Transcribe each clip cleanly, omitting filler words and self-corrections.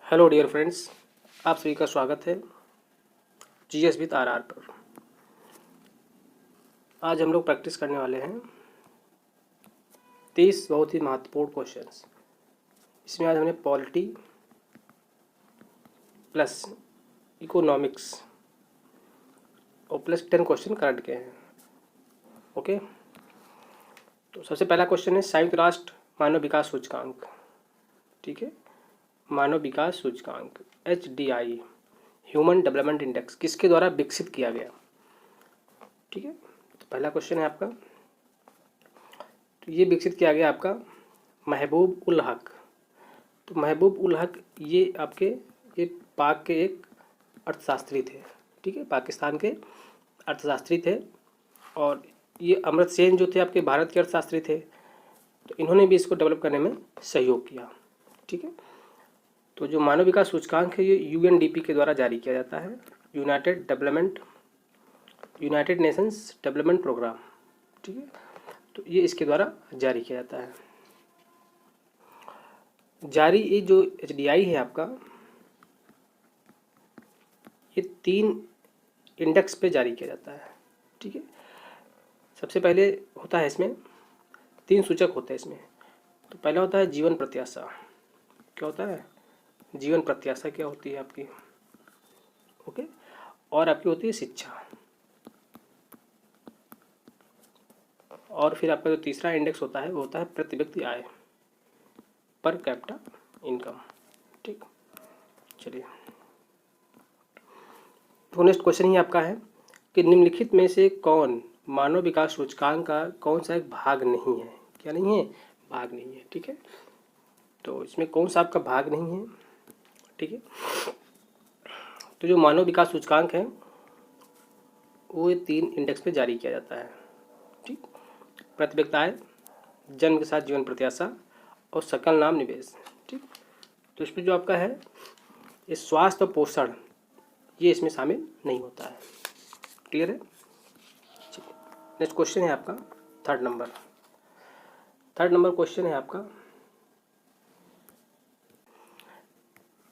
Hello dear friends, आप सभी का स्वागत है जीएस विद आरआर पर। आज हम लोग प्रैक्टिस करने वाले हैं 30 बहुत ही महत्वपूर्ण क्वेश्चंस। इसमें आज हमने पॉलिटी प्लस इकोनॉमिक्स और प्लस 10 क्वेश्चन करंट के हैं। ओके, तो सबसे पहला क्वेश्चन है संयुक्त राष्ट्र मानव विकास सूचकांक। ठीक है, मानव विकास सूचकांक HDI ह्यूमन डेवलपमेंट इंडेक्स किसके द्वारा विकसित किया गया। ठीक है, तो पहला क्वेश्चन है आपका, तो ये विकसित किया गया आपका महबूब उल हक। तो महबूब उल हक ये आपके ये पाक के एक अर्थशास्त्री थे। ठीक है, पाकिस्तान के अर्थशास्त्री थे और ये अमृत सेन जो थे आपके भारत के अर्थशास्त्री थे। तो इन्होंने भी इसको डेवलप करने में सहयोग किया। ठीक है, तो जो मानव विकास सूचकांक है ये UNDP के द्वारा जारी किया जाता है, यूनाइटेड नेशंस डेवलपमेंट प्रोग्राम। ठीक है, तो ये इसके द्वारा जारी किया जाता है। जारी ये जो HDI है आपका, ये 3 इंडेक्स पे जारी किया जाता है। ठीक है, सबसे पहले होता है इसमें 3 सूचक होते हैं इसमें। तो पहला होता है जीवन प्रत्याशा। क्या होता है? जीवन प्रत्याशा क्या होती है आपकी? ओके, और आपकी होती है शिक्षा। और फिर आपका जो तीसरा इंडेक्स होता है वो होता है प्रति व्यक्ति आय, पर कैपिटा इनकम। ठीक, चलिए तो नेक्स्ट क्वेश्चन ही आपका है कि निम्नलिखित में से कौन मानव विकास सूचकांक का कौन सा एक भाग नहीं है। क्या नहीं है? भाग नहीं है। ठीक है, तो इसमें कौन सा आपका भाग नहीं है? ठीक है, तो जो मानव विकास सूचकांक है वो 3 इंडेक्स पे जारी किया जाता है। ठीक, प्रति व्यक्ति आय, जन्म के साथ जीवन प्रत्याशा और सकल नाम निवेश। ठीक, तो इसमें जो आपका है ये स्वास्थ्य और पोषण ये इसमें शामिल नहीं होता है। क्लियर है? नेक्स्ट क्वेश्चन है आपका थर्ड नंबर क्वेश्चन है आपका,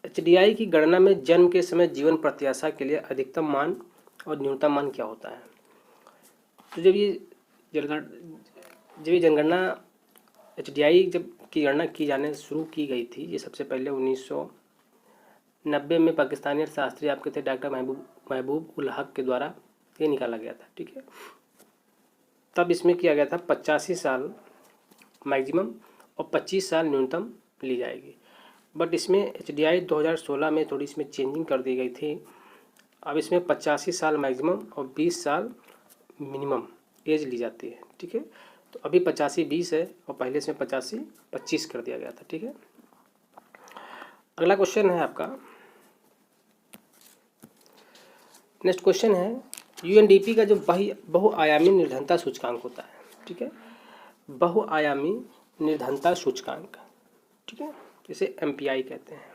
HDI की गणना में जन्म के समय जीवन प्रत्याशा के लिए अधिकतम मान और न्यूनतम मान क्या होता है। तो जब ये जनगणना HDI जब की गणना की जाने शुरू की गई थी, ये सबसे पहले 1990 में पाकिस्तानी अर्थशास्त्री आपके थे डॉक्टर महबूब उल हक के द्वारा ये निकाला गया था। ठीक है, तब इसमें किया गया था 85 साल मैक्सिमम और 25 साल न्यूनतम ली जाएगी। बट इसमें HDI 2016 में थोड़ी इसमें चेंजिंग कर दी गई थी। अब इसमें 85 साल मैक्सिमम और 20 साल मिनिमम एज ली जाती है। ठीक है, तो अभी 85-20 है और पहले इसमें 85-25 कर दिया गया था। ठीक है, अगला क्वेश्चन है आपका, नेक्स्ट क्वेश्चन है UNDP का जो बहुआयामी निर्धनता सूचकांक होता है। ठीक है, बहुआयामी निर्धनता सूचकांक। ठीक है, इसे MPI कहते हैं।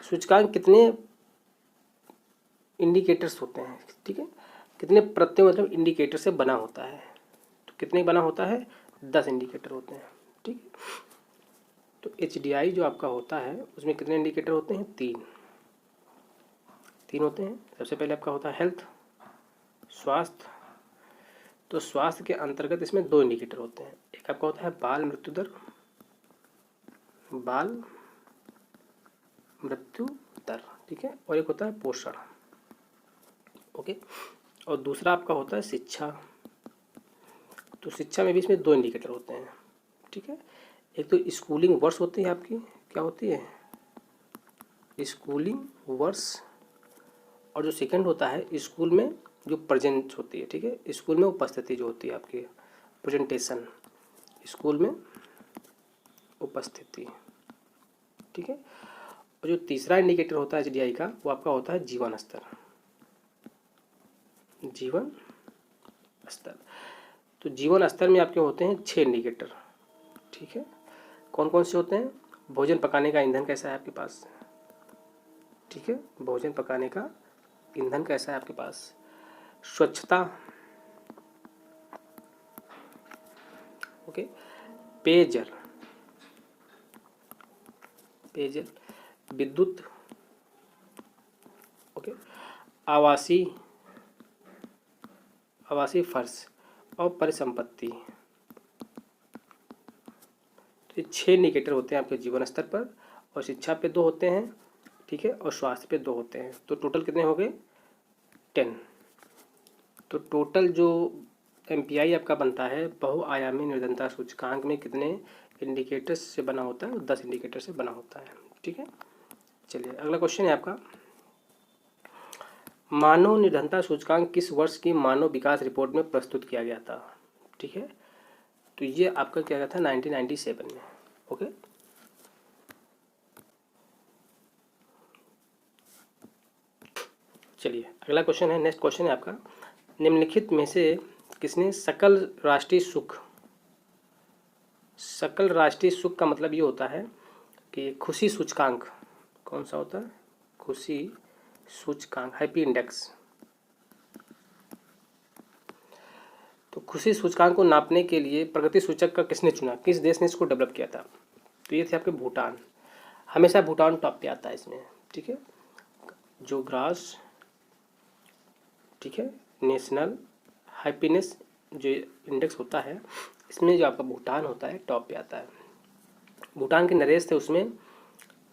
सूचकांक कितने इंडिकेटर्स होते हैं? ठीक है, कितने प्रत्यय मतलब इंडिकेटर से बना होता है? तो कितने बना होता है? 10 इंडिकेटर होते हैं। ठीक है, तो HDI जो आपका होता है उसमें कितने इंडिकेटर होते हैं? 3 होते हैं। सबसे पहले आपका होता है हेल्थ, स्वास्थ्य। तो स्वास्थ्य के अंतर्गत इसमें 2 इंडिकेटर होते हैं। एक आपका होता है बाल मृत्यु दर। ठीक है, और एक होता है पोषण। ओके, और दूसरा आपका होता है शिक्षा। तो शिक्षा में भी इसमें 2 इंडिकेटर होते हैं। ठीक है, एक तो स्कूलिंग वर्ष होती है आपकी, क्या होती है? स्कूलिंग वर्ष। और जो सेकंड होता है स्कूल में जो प्रेजेंट होती है। ठीक है, स्कूल में उपस्थिति जो होती है आपकी, प्रेजेंटेशन, स्कूल में उपस्थिति। ठीक है, और जो तीसरा इंडिकेटर होता है HDI का वो आपका होता है जीवन स्तर। तो जीवन स्तर में आपके होते हैं 6 इंडिकेटर। ठीक है, कौन कौन से होते हैं? भोजन पकाने का ईंधन कैसा है आपके पास? ठीक है, भोजन पकाने का ईंधन कैसा है आपके पास? स्वच्छता, ओके, पेयजल, पेयजल, विद्युत, ओके, आवासीय फर्श और परिसंपत्ति। तो ये 6 इंडिकेटर होते हैं आपके जीवन स्तर पर, और शिक्षा पे 2 होते हैं, ठीक है, और स्वास्थ्य पे 2 होते हैं। तो टोटल कितने हो गए? 10। तो टोटल जो MPI आपका बनता है बहुआयामी निर्धनता सूचकांक में कितने इंडिकेटर्स से बना होता है? 10 इंडिकेटर से बना होता है, ठीक है। चलिए अगला क्वेश्चन है आपका, मानव निर्धनता सूचकांक किस वर्ष की मानव विकास रिपोर्ट में प्रस्तुत किया गया था? ठीक है, तो ये आपका क्या गया था? 1997 में, ओके। चलिए अगला क्वेश्चन है, नेक्स्ट क्वेश्चन है आपका, निम्नलिखित में से किसने सकल राष्ट्रीय सुख का मतलब ये होता है कि खुशी सूचकांक कौन सा होता है? खुशी सूचकांक, हैप्पी इंडेक्स। तो खुशी सूचकांक को नापने के लिए प्रगति सूचक का किसने चुना? किस देश ने इसको डेवलप किया था? तो ये थे आपके भूटान। हमेशा भूटान टॉप पे आता है इसमें, ठीक है। जो ग्रास, ठीक है, नेशनल हैप्पीनेस जो इंडेक्स होता है, इसमें जो आपका भूटान होता है टॉप पे आता है। भूटान के नरेश थे उसमें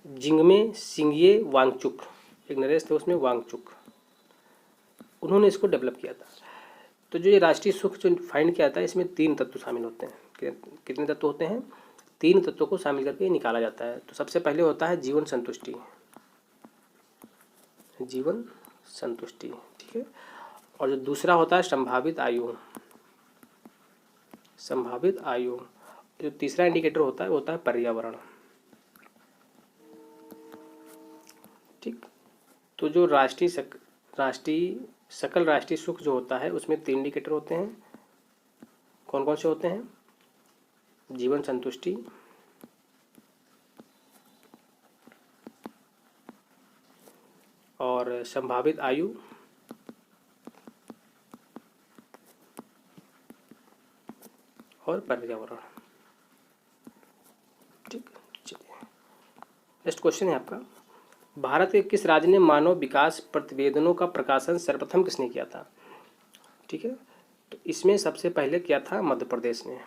जिंगमे सिंघिये वांगचुक, एक नरेश थे उसमें वांगचुक, उन्होंने इसको डेवलप किया था। तो जो ये राष्ट्रीय सुख जो फाइंड किया था, इसमें 3 तत्व शामिल होते हैं। कितने तत्व होते हैं? 3 तत्वों को शामिल करके निकाला जाता है। तो सबसे पहले होता है जीवन संतुष्टि, जीवन संतुष्टि, ठीक है। और जो दूसरा होता है संभावित आयु, संभावित आयु। जो तीसरा इंडिकेटर होता है वो होता है पर्यावरण, ठीक। तो जो सकल राष्ट्रीय सुख जो होता है उसमें 3 इंडिकेटर होते हैं। कौन कौन से होते हैं? जीवन संतुष्टि, और संभावित आयु, और पर्यावरण, ठीक। चलिए नेक्स्ट क्वेश्चन है आपका, भारत के किस राज्य ने मानव विकास प्रतिवेदनों का प्रकाशन सर्वप्रथम किसने किया था? ठीक है, तो इसमें सबसे पहले किया था मध्य प्रदेश ने।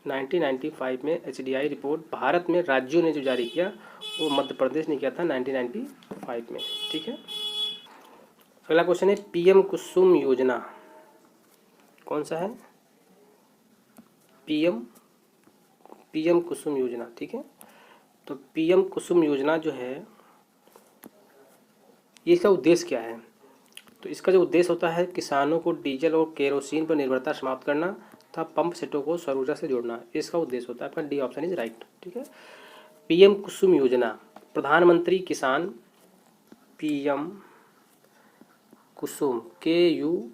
1995 में HDI रिपोर्ट भारत में राज्यों ने जो जारी किया वो मध्य प्रदेश ने किया था 1995 में, ठीक है। अगला क्वेश्चन है, PM कुसुम योजना कौन सा है? PM कुसुम योजना, ठीक है। तो PM कुसुम योजना जो है, ये इसका उद्देश्य क्या है? तो इसका जो उद्देश्य होता है किसानों को डीजल और केरोसिन पर निर्भरता समाप्त करना तथा पंप सेटों को सौर ऊर्जा से जोड़ना, इसका उद्देश्य होता है। आपका डी ऑप्शन इज राइट, ठीक है। PM कुसुम योजना, प्रधानमंत्री किसान PM कुसुम KUSUM,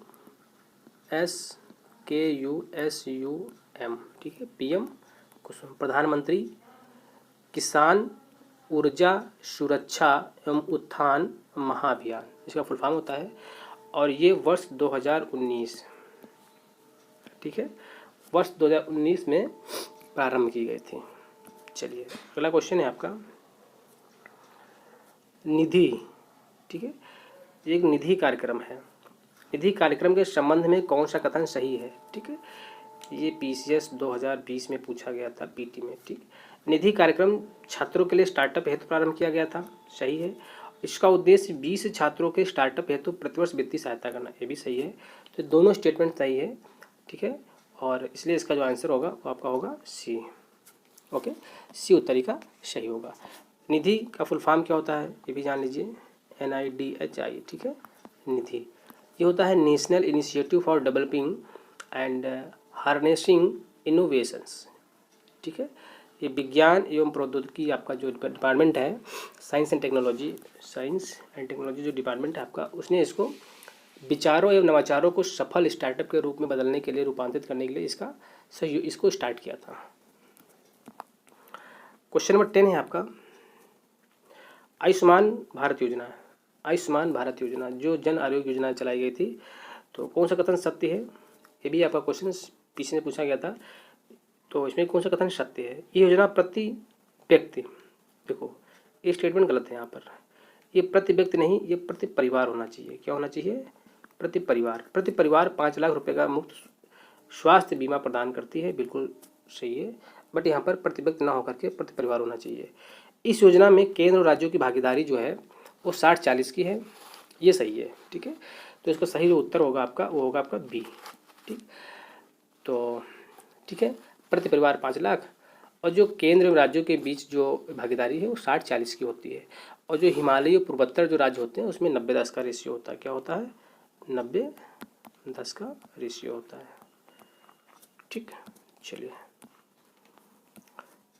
ठीक है। PM कुसुम प्रधानमंत्री किसान ऊर्जा सुरक्षा एवं उत्थान महाअभियान, इसका फुल फॉर्म होता है। और ये वर्ष 2019, ठीक है, वर्ष 2019 में प्रारंभ की गई थी। चलिए अगला क्वेश्चन है आपका, निधि, ठीक है, एक निधि कार्यक्रम है। निधि कार्यक्रम के संबंध में कौन सा कथन सही है? ठीक है, ये PCS 2020 में पूछा गया था PT में, ठीक। निधि कार्यक्रम छात्रों के लिए स्टार्टअप हेतु प्रारंभ किया गया था, सही है। इसका उद्देश्य 20 छात्रों के स्टार्टअप हेतु प्रतिवर्ष वित्तीय सहायता करना, ये भी सही है। तो दोनों स्टेटमेंट सही है, ठीक है। और इसलिए इसका जो आंसर होगा वो आपका होगा C, ओके। C उत्तरी का सही होगा। निधि का फुल फॉर्म क्या होता है ये भी जान लीजिए, NIDHI, ठीक है। निधि ये होता है national initiative for developing and harnessing innovations, ठीक है। ये विज्ञान एवं प्रौद्योगिकी आपका जो डिपार्टमेंट है, साइंस एंड टेक्नोलॉजी जो डिपार्टमेंट है आपका, उसने इसको विचारों एवं नवाचारों को सफल स्टार्टअप के रूप में बदलने के लिए, रूपांतरित करने के लिए इसको स्टार्ट किया था। क्वेश्चन नंबर 10 है आपका, आयुष्मान भारत योजना जो जन आरोग्य योजना चलाई गई थी, तो कौन सा कथन सत्य है? ये भी आपका क्वेश्चन पीछे में पूछा गया था। तो इसमें कौन सा कथन सत्य है? ये योजना प्रति व्यक्ति देखो ये स्टेटमेंट गलत है यहाँ पर, ये प्रति व्यक्ति नहीं, ये प्रति परिवार होना चाहिए। क्या होना चाहिए? प्रति परिवार। प्रति परिवार 5 लाख रुपए का मुफ्त स्वास्थ्य बीमा प्रदान करती है, बिल्कुल सही है, बट यहाँ पर प्रति व्यक्ति ना होकर के प्रति परिवार होना चाहिए। इस योजना में केंद्र और राज्यों की भागीदारी जो है वो 60-40 की है, ये सही है। ठीक है, तो इसका सही जो उत्तर होगा आपका वो होगा आपका बी। ठीक, तो ठीक है, प्रति परिवार 5 लाख, और जो केंद्र एवं राज्यों के बीच जो भागीदारी है वो 60-40 की होती है। और जो हिमालयी पूर्वोत्तर जो राज्य होते हैं उसमें 90-10 का रेशियो होता है। क्या होता है? 90-10 का रेशियो होता है। ठीक, चलिए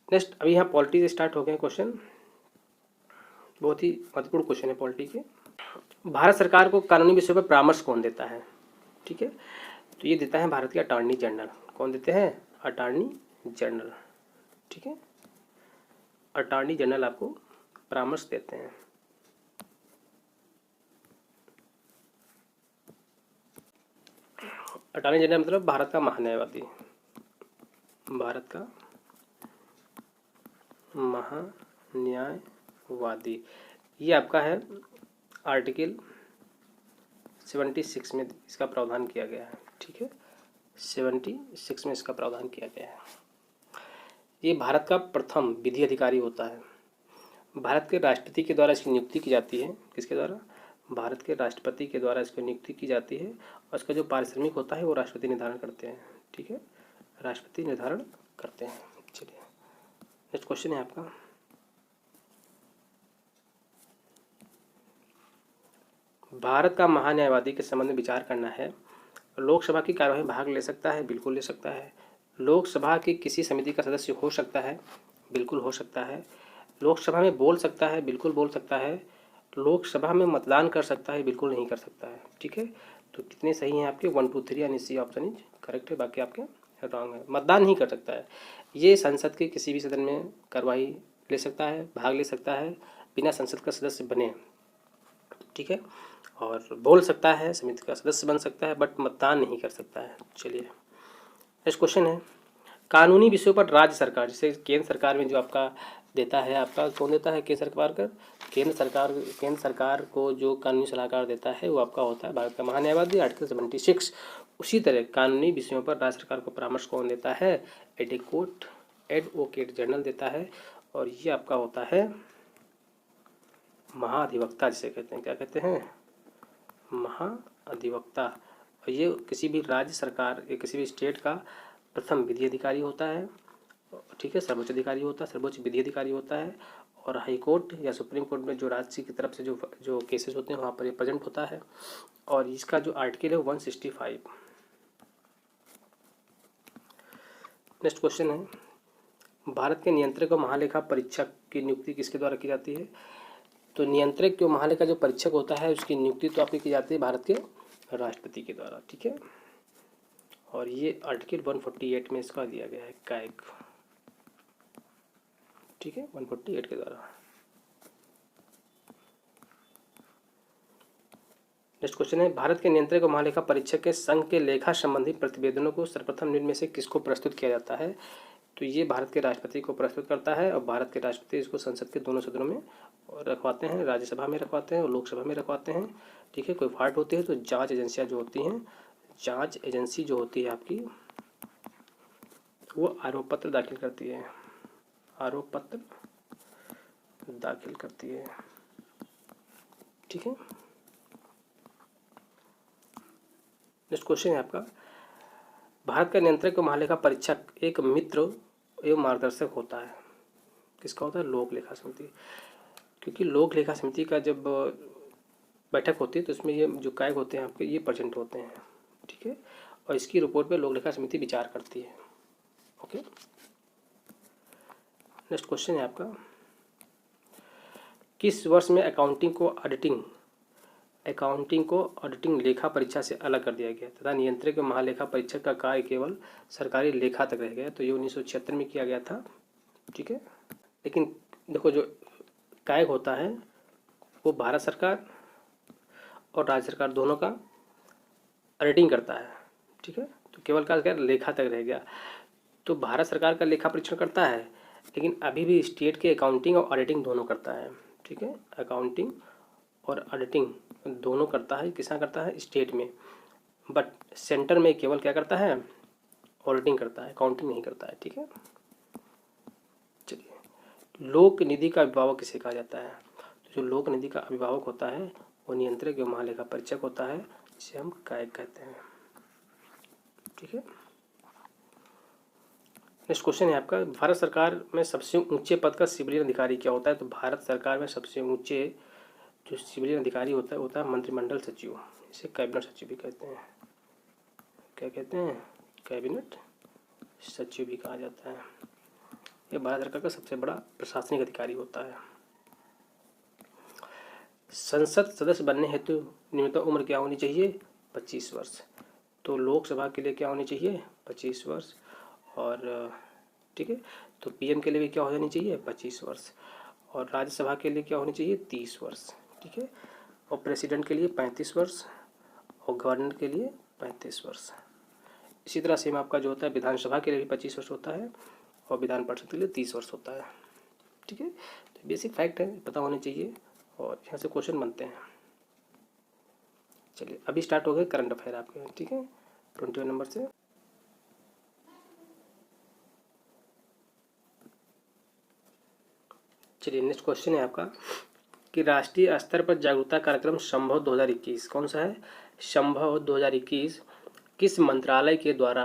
नेक्स्ट। अभी यहाँ पॉलिटी से स्टार्ट हो गए क्वेश्चन, बहुत ही महत्वपूर्ण क्वेश्चन है पॉलिटी के। भारत सरकार को कानूनी विषयों पर परामर्श कौन देता है? ठीक है, तो ये देता है भारत के अटॉर्नी जनरल। कौन देते हैं? Attorney general. ठीक है, अटॉर्नी जनरल आपको परामर्श देते हैं। अटॉर्नी जनरल मतलब भारत का महान्यायवादी, भारत का महान्यायवादी। ये आपका है आर्टिकल 76 में इसका प्रावधान किया गया है। ठीक है, 76 में इसका प्रावधान किया गया है। ये भारत का प्रथम विधि अधिकारी होता है। भारत के राष्ट्रपति के द्वारा इसकी नियुक्ति की जाती है। किसके द्वारा? भारत के राष्ट्रपति के द्वारा इसकी नियुक्ति की जाती है, और इसका जो पारिश्रमिक होता है वो राष्ट्रपति निर्धारण करते हैं। ठीक है, राष्ट्रपति निर्धारण करते हैं। चलिए नेक्स्ट क्वेश्चन है आपका, भारत का महान्यायवादी के संबंध में विचार करना है। लोकसभा की कार्यवाही में भाग ले सकता है? बिल्कुल ले सकता है। लोकसभा की किसी समिति का सदस्य हो सकता है? बिल्कुल हो सकता है। लोकसभा में बोल सकता है? बिल्कुल बोल सकता है। लोकसभा में मतदान कर सकता है? बिल्कुल नहीं कर सकता है। ठीक है, तो कितने सही हैं आपके? 1 2 3 यानी सी ऑप्शन इज करेक्ट है, बाकी आपके रॉन्ग है। मतदान नहीं कर सकता है। ये संसद के किसी भी सदन में कार्यवाही ले सकता है, भाग ले सकता है बिना संसद का सदस्य बने। ठीक है, और बोल सकता है, समिति का सदस्य बन सकता है, बट मतदान नहीं कर सकता है। चलिए नेक्स्ट क्वेश्चन है, कानूनी विषयों पर राज्य सरकार, जैसे केंद्र सरकार में जो आपका देता है, आपका कौन देता है? केंद्र सरकार का, केंद्र सरकार को जो कानूनी सलाहकार देता है वो आपका होता है भारत का महान्यायवादी, आर्टिकल 76। उसी तरह कानूनी विषयों पर राज्य सरकार को परामर्श कौन देता है? एडवोकेट जनरल देता है, और ये आपका होता है महाधिवक्ता, जिसे कहते हैं। क्या कहते हैं? महाधिवक्ता। और ये किसी भी राज्य सरकार या किसी भी स्टेट का प्रथम विधि अधिकारी होता है। ठीक है, सर्वोच्च अधिकारी होता है, सर्वोच्च विधि अधिकारी होता है, और हाई कोर्ट या सुप्रीम कोर्ट में जो राज्य की तरफ से जो केसेस होते हैं वहाँ पर ये प्रेजेंट होता है। और इसका जो आर्टिकल है 165। नेक्स्ट क्वेश्चन है, भारत के नियंत्रक और महालेखा परीक्षक की नियुक्ति किसके द्वारा की जाती है? तो नियंत्रक जो महालेखा जो परीक्षक होता है उसकी नियुक्ति तो आपकी की जाती है भारत के राष्ट्रपति के द्वारा। ठीक है, और ये आर्टिकल 148 में इसका दिया गया है कायक। ठीक है, 148 के द्वारा। नेक्स्ट क्वेश्चन है, भारत के नियंत्रक और महालेखा परीक्षक के संघ के लेखा संबंधी प्रतिवेदनों को सर्वप्रथम निम्न में से किसको प्रस्तुत किया जाता है? तो ये भारत के राष्ट्रपति को प्रस्तुत करता है, और भारत के राष्ट्रपति इसको संसद के दोनों सदनों में रखवाते हैं, राज्यसभा में रखवाते हैं और लोकसभा में रखवाते हैं। ठीक है, कोई फाल्ट होती है तो जांच एजेंसियां जो होती हैं, जांच एजेंसी जो होती है आपकी, वो आरोप पत्र दाखिल करती है, आरोप पत्र दाखिल करती है। ठीक है, नेक्स्ट क्वेश्चन है आपका, भारत का नियंत्रक और महालेखा परीक्षक एक मित्र एवं मार्गदर्शक होता है। किसका होता है? लोक लेखा समिति। क्योंकि लोक लेखा समिति का जब बैठक होती है तो इसमें ये जो कायक होते हैं आपके, ये प्रेजेंट होते हैं। ठीक है, और इसकी रिपोर्ट पे लोक लेखा समिति विचार करती है। ओके, नेक्स्ट क्वेश्चन है आपका, किस वर्ष में अकाउंटिंग को ऑडिटिंग लेखा परीक्षा से अलग कर दिया गया तथा नियंत्रक और महालेखा परीक्षक का कार्य केवल सरकारी लेखा तक रह गया? तो ये 1976 में किया गया था। ठीक है, लेकिन देखो जो कायक होता है वो भारत सरकार और राज्य सरकार दोनों का ऑडिटिंग करता है। ठीक है, तो केवल का लेखा तक रह गया। तो भारत सरकार का लेखा परीक्षण करता है, लेकिन अभी भी स्टेट के अकाउंटिंग और ऑडिटिंग दोनों करता है, ठीक है। अकाउंटिंग और ऑडिटिंग दोनों करता है, किसका करता है, स्टेट में। बट सेंटर में केवल क्या करता है, ऑडिटिंग करता है, अकाउंटिंग नहीं करता है, ठीक है। चलिए, लोक निधि का अभिभावक किसे कहा जाता है? तो जो लोक निधि का अभिभावक होता है वो नियंत्रक एवं महालेखा परीक्षक होता है, जिसे हम कायक कहते हैं, ठीक है। नेक्स्ट क्वेश्चन है आपका, भारत सरकार में सबसे ऊंचे पद का सिविलियन अधिकारी क्या होता है? तो भारत सरकार में सबसे ऊंचे जो सिविलियन अधिकारी होता है मंत्रिमंडल सचिव, इसे कैबिनेट सचिव भी कहते हैं। क्या कहते हैं? कैबिनेट सचिव भी कहा जाता है। यह भारत सरकार का सबसे बड़ा प्रशासनिक अधिकारी होता है। संसद सदस्य बनने हेतु न्यूनतम उम्र क्या होनी चाहिए? 25 वर्ष। तो लोकसभा के लिए क्या होनी चाहिए? 25 वर्ष। और ठीक है, तो पीएम के लिए भी क्या हो जानी चाहिए? 25 वर्ष। और राज्यसभा के लिए क्या होनी चाहिए? 30 वर्ष, ठीक है। और प्रेसिडेंट के लिए 35 वर्ष और गवर्नर के लिए 35 वर्ष। इसी तरह सेम आपका जो होता है विधानसभा के लिए भी 25 वर्ष होता है और विधान परिषद के लिए 30 वर्ष होता है, ठीक है। तो बेसिक फैक्ट है, पता होने चाहिए और यहाँ से क्वेश्चन बनते हैं। चलिए, अभी स्टार्ट हो गए करंट अफेयर आपके, ठीक है, 21 नंबर से। चलिए, नेक्स्ट क्वेश्चन है आपका कि राष्ट्रीय स्तर पर जागरूकता कार्यक्रम संभव 2021 कौन सा है? संभव 2021 किस मंत्रालय के द्वारा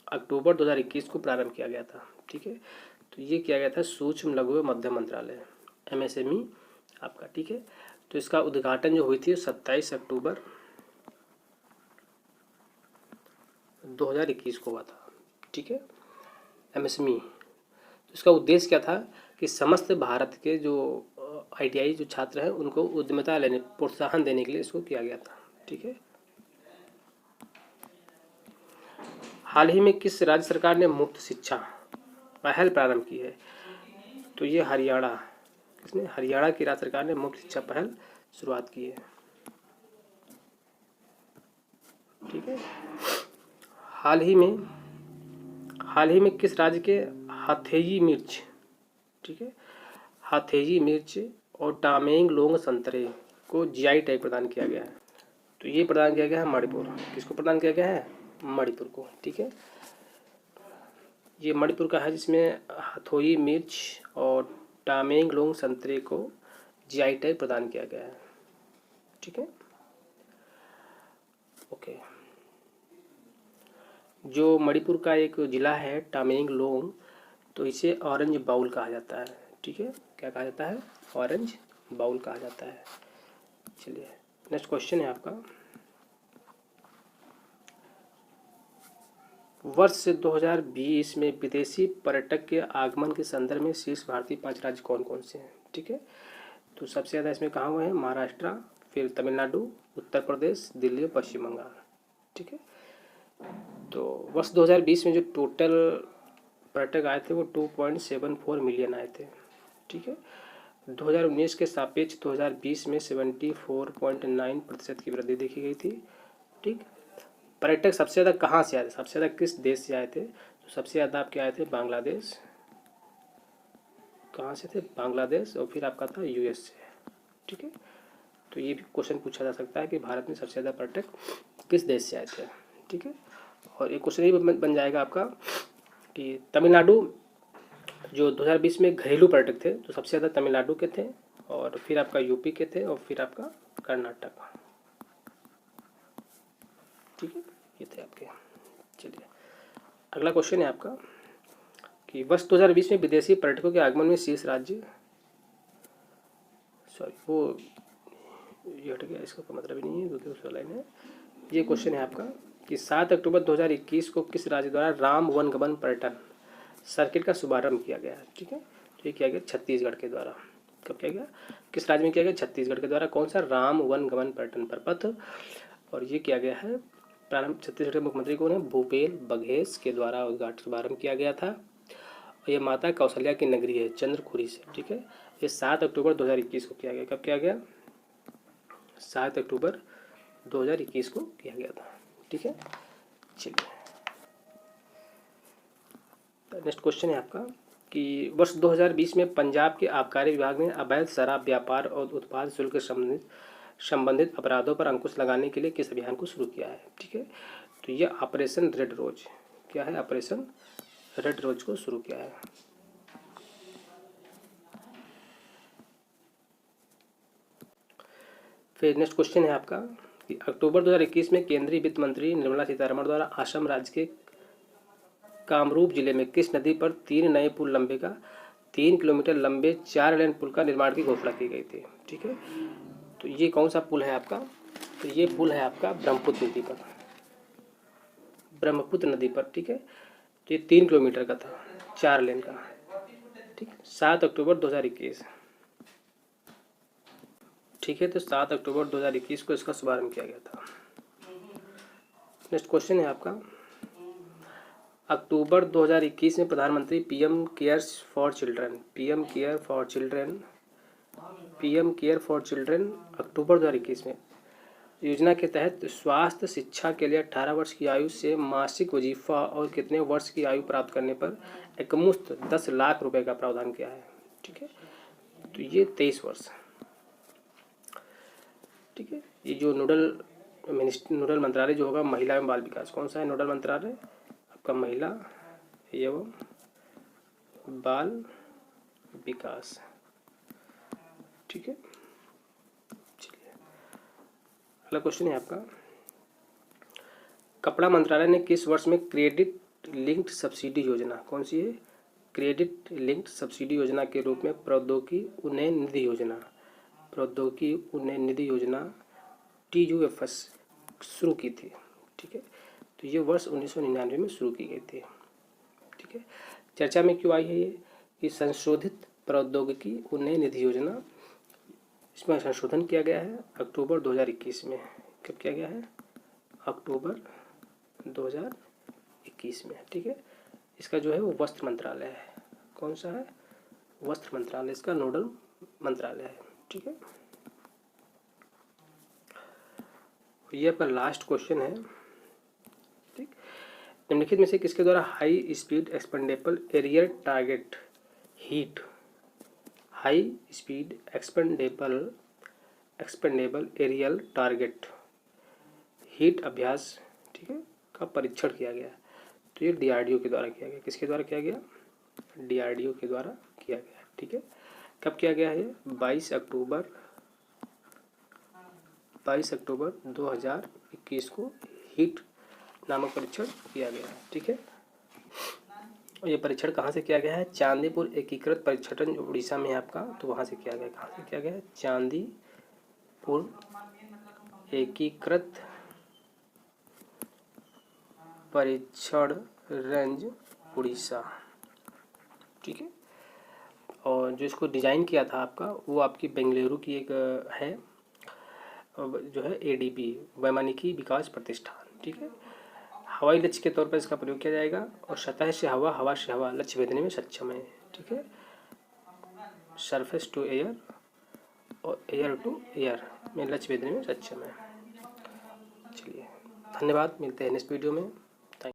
अक्टूबर 2021 को प्रारंभ किया गया था, ठीक है। तो ये किया गया था सूक्ष्म लघु व मध्यम मंत्रालय, MSME आपका, ठीक है। तो इसका उद्घाटन जो हुई थी 27 अक्टूबर 2021 को हुआ था, ठीक है, MSME। तो इसका उद्देश्य क्या था कि समस्त भारत के जो ITI जो छात्र हैं उनको उद्यमिता लेने प्रोत्साहन देने के लिए इसको किया गया था, ठीक है। हाल ही में किस राज्य सरकार ने मुफ्त शिक्षा पहल प्रारंभ की है? तो ये हरियाणा, किसने? हरियाणा की राज्य सरकार ने मुफ्त शिक्षा पहल शुरुआत की है, ठीक है। हाल ही में किस राज्य के हथेई मिर्च, ठीक है, हथेई मिर्च और टामेंगलोंग संतरे को GI टैग प्रदान किया गया है? तो ये प्रदान किया गया है मणिपुर। किसको प्रदान किया गया है? मणिपुर को, ठीक है। ये मणिपुर का है जिसमें हथोई मिर्च और टामेंगलोंग संतरे को GI टैग प्रदान किया गया है, ठीक है, ओके। जो मणिपुर का एक ज़िला है टामेंगलोंग, तो इसे ऑरेंज बाउल कहा जाता है, ठीक है। क्या कहा जाता है? ऑरेंज बाउल कहा जाता है। चलिए, नेक्स्ट क्वेश्चन है आपका, वर्ष 2020 में विदेशी पर्यटक के आगमन के संदर्भ में शीर्ष भारतीय 5 राज्य कौन कौन से हैं, ठीक है। तो सबसे ज़्यादा इसमें कहाँ हुए हैं? महाराष्ट्र, फिर तमिलनाडु, उत्तर प्रदेश, दिल्ली और पश्चिम बंगाल, ठीक है। तो वर्ष 2020 में जो टोटल पर्यटक आए थे वो 2.74 मिलियन आए थे, ठीक है। 2019 के सापेक्ष 2020 में 74.9% की वृद्धि देखी गई थी, ठीक। पर्यटक सबसे ज़्यादा कहाँ से आए थे? सबसे ज़्यादा किस देश से आए थे? तो सबसे ज़्यादा आपके आए थे बांग्लादेश। कहाँ से थे? बांग्लादेश। और फिर आपका था US से, ठीक है। तो ये भी क्वेश्चन पूछा जा सकता है कि भारत में सबसे ज़्यादा पर्यटक किस देश से आए थे, ठीक है। और एक क्वेश्चन ये बन जाएगा आपका कि तमिलनाडु जो 2020 में घरेलू पर्यटक थे तो सबसे ज़्यादा तमिलनाडु के थे, और फिर आपका UP के थे, और फिर आपका कर्नाटक, ठीक है। ये थे आपके। चलिए, अगला क्वेश्चन है आपका कि वर्ष 2020 में विदेशी पर्यटकों के आगमन में शीर्ष राज्य, सॉरी वो ये हट गया, इसका कोई मतलब ही नहीं है, दूसरा लाइन है। ये क्वेश्चन है आपका कि 7 अक्टूबर 2021 को किस राज्य द्वारा राम वनगमन पर्यटन सर्किट का शुभारंभ किया गया, ठीक है। तो ये किया गया छत्तीसगढ़ के द्वारा। कब किया गया? किस राज्य में किया गया? छत्तीसगढ़ के द्वारा। कौन सा? राम वनगमन पर्यटन प्रपथ। और ये किया गया है प्रारंभ छत्तीसगढ़ के मुख्यमंत्री को ने भूपेल बघेल के द्वारा उद्घाटन शुभारंभ किया गया था। और ये माता कौशल्या की नगरी है चंद्रखुरी से, ठीक है। ये 7 अक्टूबर 2021 को किया गया। कब किया गया? 7 अक्टूबर 2021 को किया गया था, ठीक है। चलिए, नेक्स्ट क्वेश्चन है आपका कि वर्ष 2020 में पंजाब के आबकारी विभाग ने अवैध शराब व्यापार और उत्पाद शुल्क से संबंधित अपराधों पर अंकुश लगाने के लिए किस अभियान को शुरू किया है। ठीक है, तो ये ऑपरेशन रेड रोज, क्या है, ऑपरेशन रेड रोज को शुरू किया है। फिर नेक्स्ट क्वेश्चन है आपका कि अक्टूबर 2021 में केंद्रीय वित्त मंत्री निर्मला सीतारमण द्वारा असम राज्य के कामरूप जिले में किस नदी पर 3 नए पुल लंबे का 3 किलोमीटर लंबे 4 लेन पुल का निर्माण की घोषणा की गई थी। ठीक है, तो ये कौन सा पुल है आपका, तो ये पुल है आपका ब्रह्मपुत्र नदी पर, ब्रह्मपुत्र नदी पर। ठीक है, तो ये 3 किलोमीटर का था, 4 लेन का। ठीक, 7 अक्टूबर 2021। ठीक है, तो 7 अक्टूबर 2021 को इसका शुभारंभ किया गया था। नेक्स्ट क्वेश्चन है आपका, अक्टूबर 2021 में प्रधानमंत्री PM Cares for Children, PM Care for Children अक्टूबर 2021 में योजना के तहत स्वास्थ्य शिक्षा के लिए 18 वर्ष की आयु से मासिक वजीफा और कितने वर्ष की आयु प्राप्त करने पर एकमुश्त 10 लाख रुपए का प्रावधान किया है। ठीक है, तो ये 23 वर्ष। ठीक है, ये जो नोडल मंत्रालय जो होगा महिला एवं बाल विकास, कौन सा है नोडल मंत्रालय आपका, महिला एवं बाल विकास। ठीक है, चलिए अगला क्वेश्चन है आपका, कपड़ा मंत्रालय ने किस वर्ष में क्रेडिट लिंक्ड सब्सिडी योजना, कौन सी है, क्रेडिट लिंक्ड सब्सिडी योजना के रूप में प्रौद्योगिकी उन्नयन निधि योजना TUFS शुरू की थी। ठीक है, तो ये वर्ष 1999 में शुरू की गई थी। ठीक है, चर्चा में क्यों आई है ये, कि संशोधित प्रौद्योगिकी उन्नयन निधि योजना, इसमें संशोधन किया गया है अक्टूबर 2021 में। कब किया गया है, अक्टूबर 2021 में। ठीक है, इसका जो है वो वस्त्र मंत्रालय है, कौन सा है, वस्त्र मंत्रालय इसका नोडल मंत्रालय है। ठीक है, ये आपका लास्ट क्वेश्चन है। ठीक, निम्नलिखित में से किसके द्वारा high speed expendable aerial target HEAT, high speed expendable aerial target HEAT अभ्यास, ठीक है, का परीक्षण किया गया, तो ये DRDO के द्वारा किया गया। किसके द्वारा किया गया, DRDO के द्वारा किया गया। ठीक है, कब किया गया है, 22 अक्टूबर 2021 को हीट नामक परीक्षण किया गया है। ठीक है, और ये परीक्षण कहाँ से किया गया है, चांदीपुर एकीकृत परीक्षण जो उड़ीसा में है आपका, तो वहाँ से किया गया। कहाँ से किया गया है, चांदीपुर एकीकृत परीक्षण रेंज उड़ीसा। ठीक है, और जो इसको डिज़ाइन किया था आपका वो आपकी बेंगलुरु की एक है जो है ADB वैमानिकी विकास प्रतिष्ठान। ठीक है, हवाई लक्ष्य के तौर पर इसका प्रयोग किया जाएगा और सतह से हवा, हवा से हवा लक्ष्य भेदने में सक्षम है। ठीक है, सरफेस टू एयर और एयर टू एयर में लक्ष्य भेदने में सक्षम है। चलिए धन्यवाद, मिलते हैं नेक्स्ट वीडियो में।